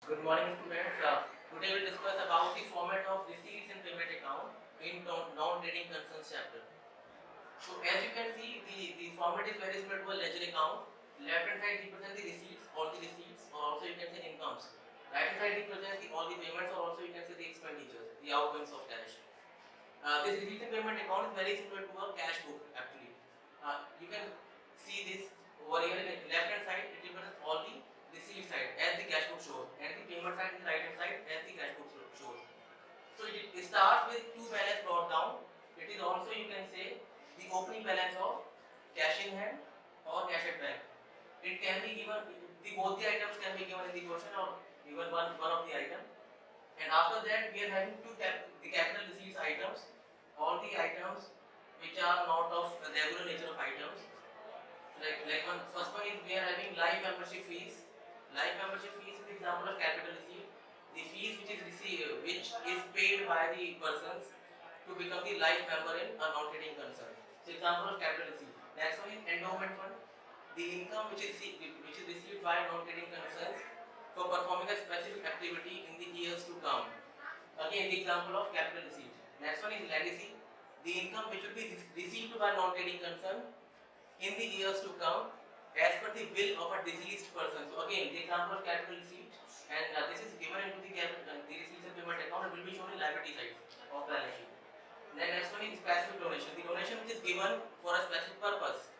Good morning, students. Today we'll discuss about the format of receipts and payment account in non-trading concerns chapter. So as you can see, the format is very similar to a ledger account. Left hand side represents the receipts, all the receipts, or also you can say incomes. Right hand side represents all the payments, or also you can say the expenditures, the outgoings of cash. This receipts and payment account is very similar to a cash book actually. You can see this over here in the left hand side, it represents all the receipt side as the cash book shows, and the payment side in the right hand side as the cash book shows. So it starts with two balance brought down. It is also you can say the opening balance of cash in hand or cash at bank. It can be given, both the items can be given in the question or even one of the item. And after that, we are having the capital receipts items, all the items which are not of regular nature of items. Like one first one is we are having life membership fees. Life membership fees is the example of capital receipt. The fees which is received, which is paid by the persons to become the life member in a non-trading concern. So example of capital receipt. Next one is endowment fund. The income which is received by non-trading concerns for performing a specific activity in the years to come. Again, the example of capital receipt. Next one is legacy. The income which will be received by non-trading concern in the years to come as per the will of a deceased person. So again, the example of capital receipt, and this is given into the receipts and payment account. It will be shown in liability side of balance sheet. Then next one is specific donation. The donation which is given for a specific purpose.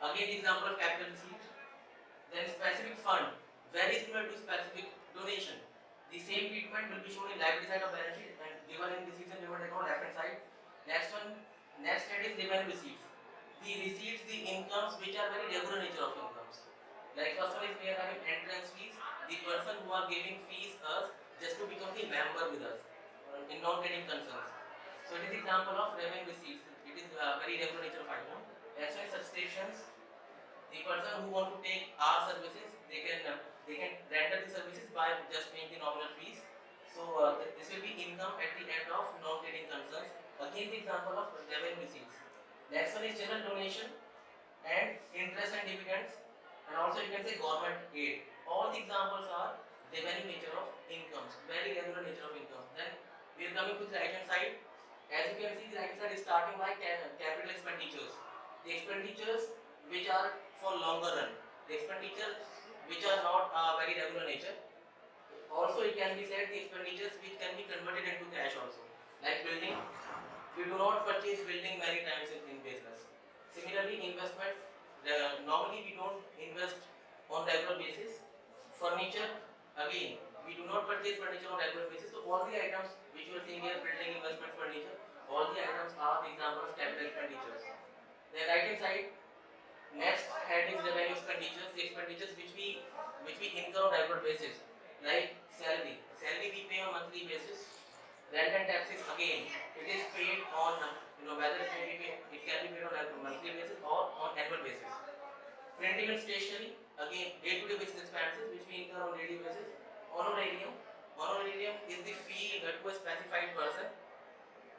Again, the example of capital receipt. Then specific fund, very similar to specific donation. The same treatment will be shown in liability side of balance sheet and given in receipts and payment account left hand side. Next one, next head is revenue receipts. The receipts, the incomes which are very regular nature of incomes. Like first one is we are having entrance fees. The person who are giving fees us just to become the member with us in non-trading concerns. So it is example of revenue receipts. It is very regular nature of item. Next one is subscriptions. The person who want to take our services, they can render the services by just paying the nominal fees. So this will be income at the end of non-trading concerns. Again, the example of revenue receipts. Next one is general donation and interest and dividends, and also you can say government aid. All the examples are revenue nature of incomes, very regular nature of income. Then we are coming to the right hand side. As you can see, the right hand side is starting by capital expenditures. The expenditures which are for longer run, the expenditures which are not very regular nature. Also, it can be said the expenditures which can be converted into cash also. Like building, we do not purchase building many times in business. Similarly, investment, normally we don't invest on regular basis. Furniture, again, we do not purchase furniture on regular basis. So all the items which you are seeing here, building, investment, furniture, all the items are the example of capital expenditures. The right hand side, next head is revenue expenditures, the expenditures which we incur on regular basis, like salary. Salary we pay on monthly basis. Rent and taxes again, it is paid on whether it can be paid on a monthly basis or on annual basis. Printing and stationery, again day-to-day basis expenses which we incur on daily basis. Honorarium, honorarium is the fee to a specified person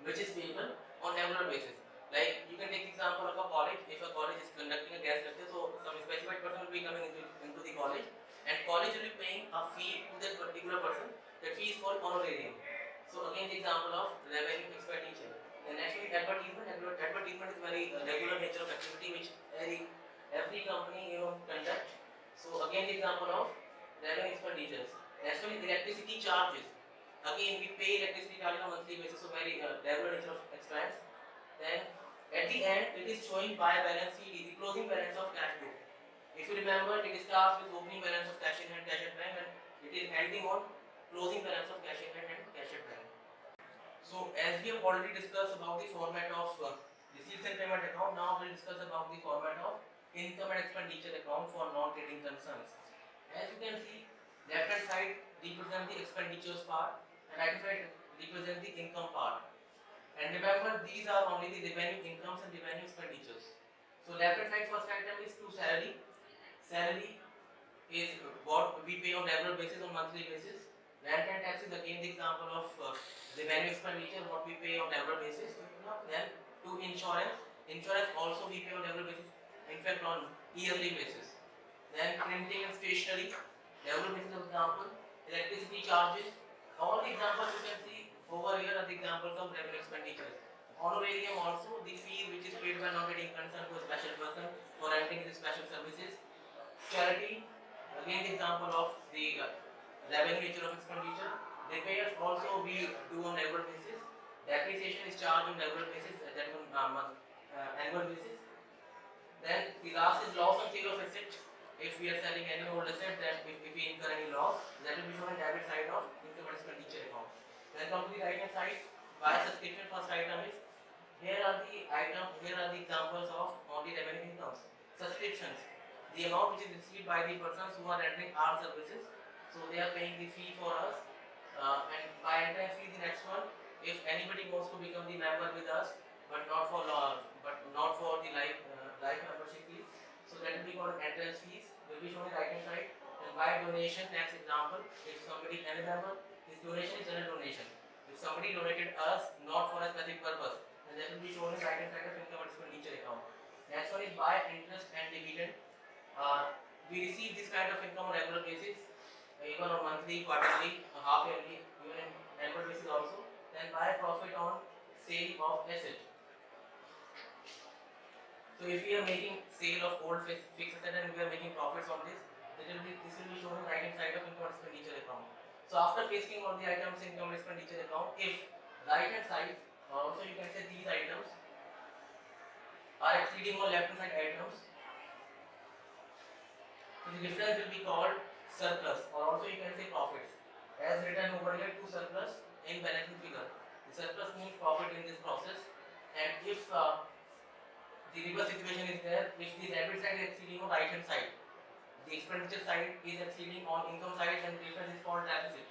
which is payable on regular basis. Like you can take the example of a college. If a college is conducting a guest lecture, so some specified person will be coming into the college, and college will be paying a fee to that particular person. That fee is called honorarium. So again, the example of revenue expenditure. The next is advertisement. Advertisement is very regular nature of activity which every company conduct. So again, the example of revenue expenditures. Next one is electricity charges. Again, we pay electricity charge on a monthly basis, so very regular nature of expense. Then at the end, it is showing by balance sheet, the closing balance of cash book. If you remember, it starts with opening balance of cash in hand, cash at bank, and it is ending on closing balance of cash in hand and cash at bank. So as we have already discussed about the format of receipts and payment account, now we'll discuss about the format of income and expenditure account for non-trading concerns. As you can see, left hand side represents the expenditures part and right hand side represents the income part. And remember, these are only the revenue incomes and revenue expenditures. So left hand side first item is to salary. Salary is what we pay on regular basis, on monthly basis. Rent and tax is again the example of revenue expenditure, what we pay on regular basis. Then to insurance. Insurance also we pay on regular basis, in fact on yearly basis. Then printing and stationery, regular basis example. electricity charges. All the examples you can see over here are the examples of revenue expenditure. Honorarium also the fee which is paid by not getting concern to a special person for renting the special services. Charity, again the example of the revenue nature of expenditure. Repairs also we do on regular basis. Depreciation is charged on regular basis, that on annual basis. Then the last is loss on sale of asset. If we are selling any old asset, then if we incur any loss, that will be shown on debit side of income and expenditure account. Then come to the right hand side. Buy subscription. First item is here are the examples of only revenue incomes. Subscriptions, the amount which is received by the persons who are rendering our services. So they are paying the fee for us. And by entrance fee, the next one, if anybody wants to become the member with us, but not for the life membership fees, so that will be called entrance fees. Will be shown in right hand side. And by donation, next example, if somebody any member, his donation is general donation. If somebody donated us not for a specific purpose, then that will be shown in right hand side of income and expenditure account. Next one is by interest and dividend. We receive this kind of income on regular basis, even on monthly, quarterly, half yearly, even in annual basis also. Then by profit on sale of asset. So if we are making sale of old fixed asset and we are making profits on this, this will be shown in right hand side of income and expenditure account. So after pasting all the items in income and expenditure account, if right hand side, also you can say these items are exceeding all left hand side items, so the difference will be called surplus, or also you can say profits. As written over here, to surplus in balancing figure. The surplus means profit in this process, and if the reverse situation is there, if the debit side is exceeding on right hand side, the expenditure side is exceeding on income side, and the difference is called deficit.